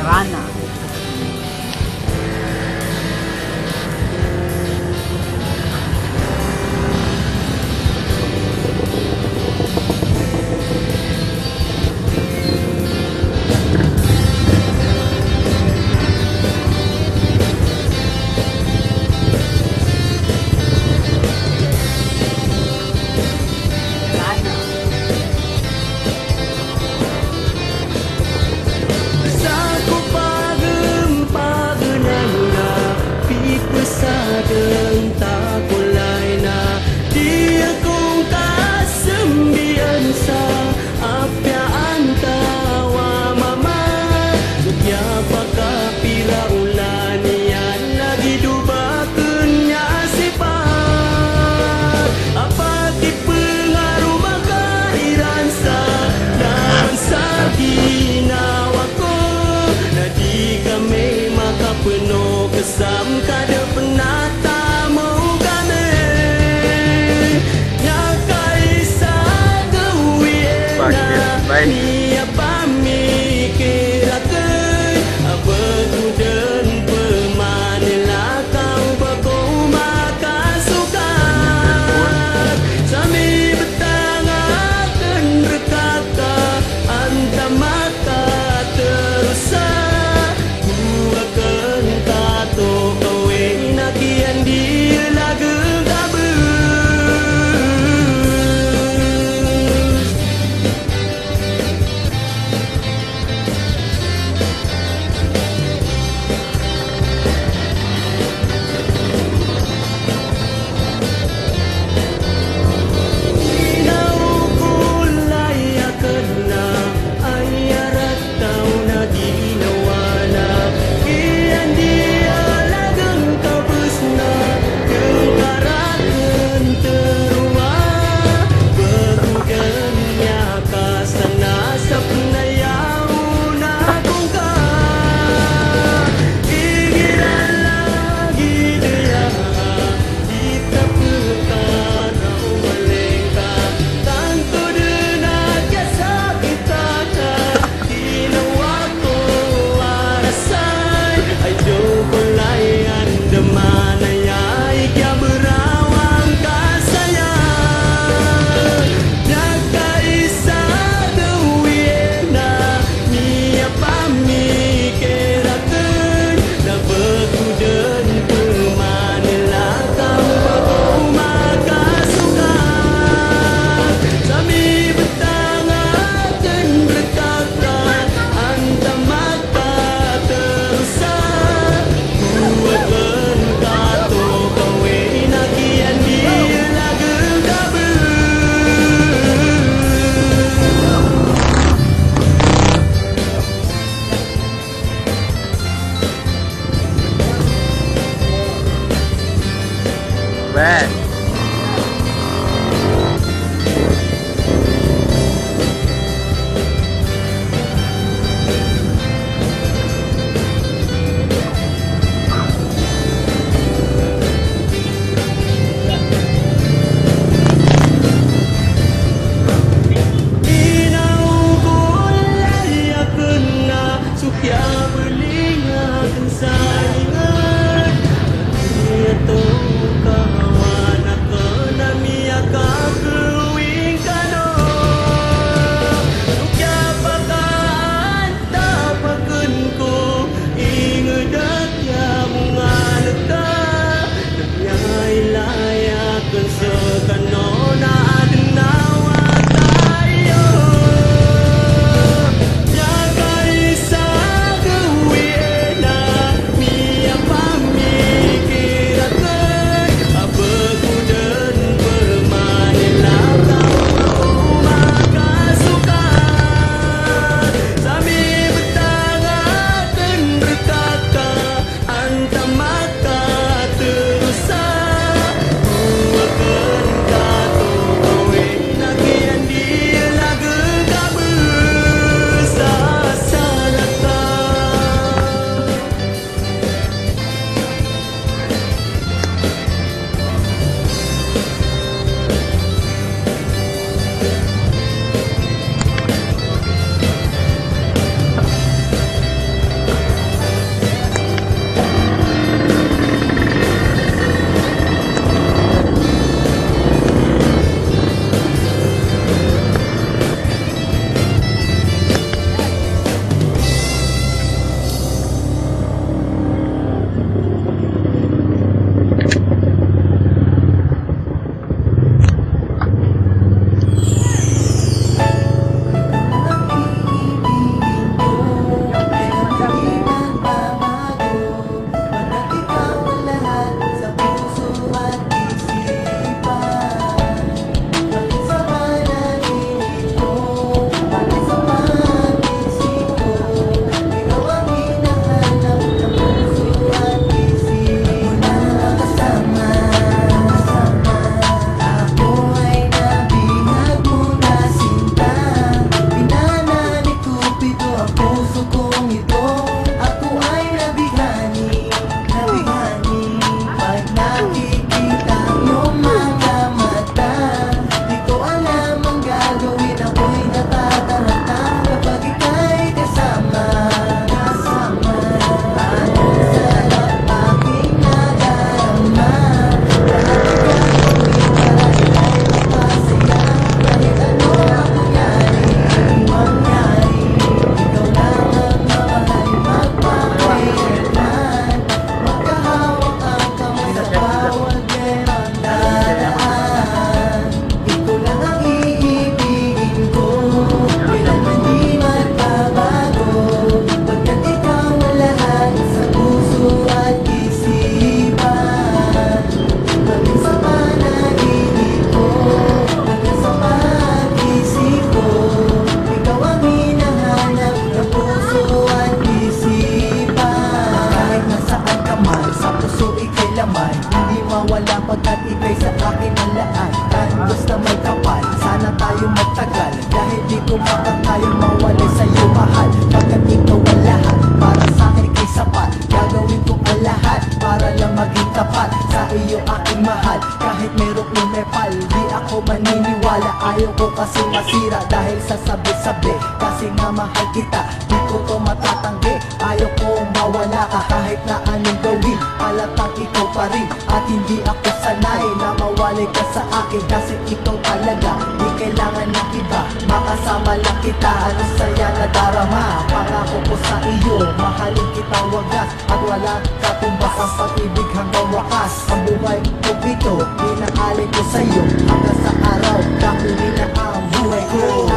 Rana. Penuh kesam kada pernah tamu kami Nyakaisa kewiena ni apa mikirakan apa kudan pemanilah kau baku makan sukan Sami bertangakan rekaka antamaka terusan mawalay sa'yo mahal, pagkat ikaw ang lahat. Para sa'kin ika'y sapat, gagawin ko ang lahat para lang maging tapat sa iyo aking mahal. Kahit merong lumepal, di ako maniniwala. Ayaw ko kasi masira dahil sa sabi-sabi, kasi nga mahal kita, di ko to matatanggi. Ayaw kong mawala ka kahit na anong gawin, palatang ikaw pa rin. At hindi ako sanay na mawalay ka sa akin, kasi ikaw talaga, di kailangan ng iba. Makasama lang kita, ano saya na darama. Pangako ko sa iyo, mahalin kita wagas, at wala katumbas ang pag-ibig hanggang wakas. Ang buhay ko ito, pinaalay ko sa'yo, hanggang sa araw na huli na ang buhay ko.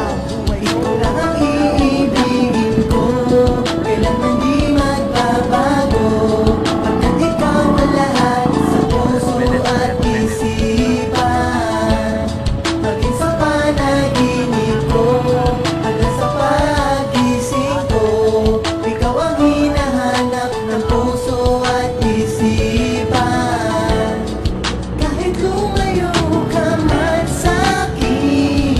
Ikaw lang ang iibigin ko, kailanman di magbabago, pagkat ikaw ang lahat sa puso at isipan. Maging sa panaginip ko, hanggang sa pagising ko, ikaw ang hinahanap ng puso at isipan. Kahit lumayo ka man sa'kin,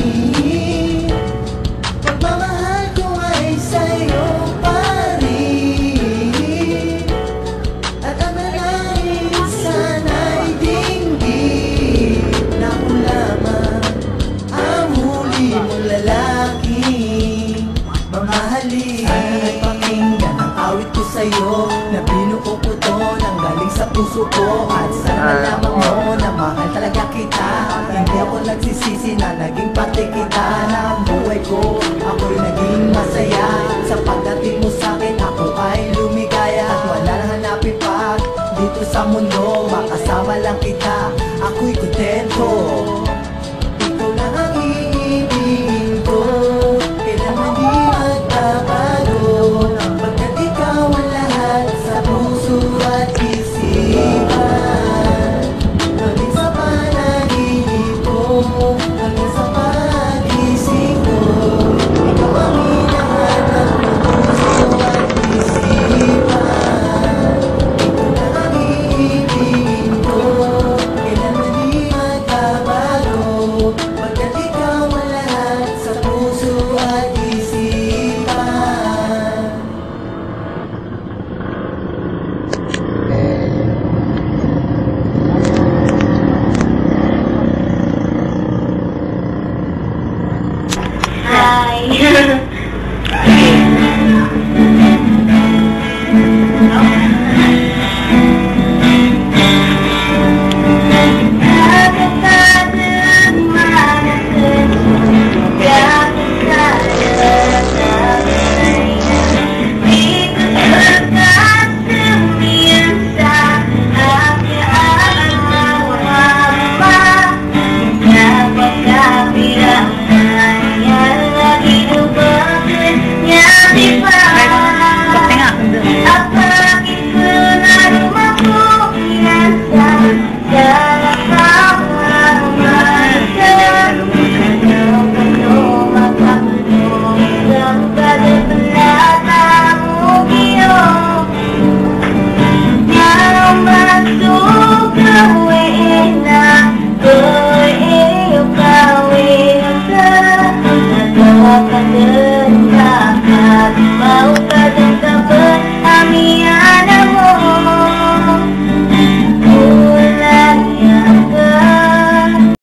pagmamahal ko ay sa'yo pa rin. At ang nalangin sana'y dinggin na ako lamang ang huli mong lalaking mamahalin. Sana'y pakinggan ang awit ko sa'yo, na binuo ko to nang galing sa puso ko. At sana lamang mo na mahal talaga kita, hindi ako nagsisisi na naging pati kita. Na ang buhay ko, ako'y naging masaya.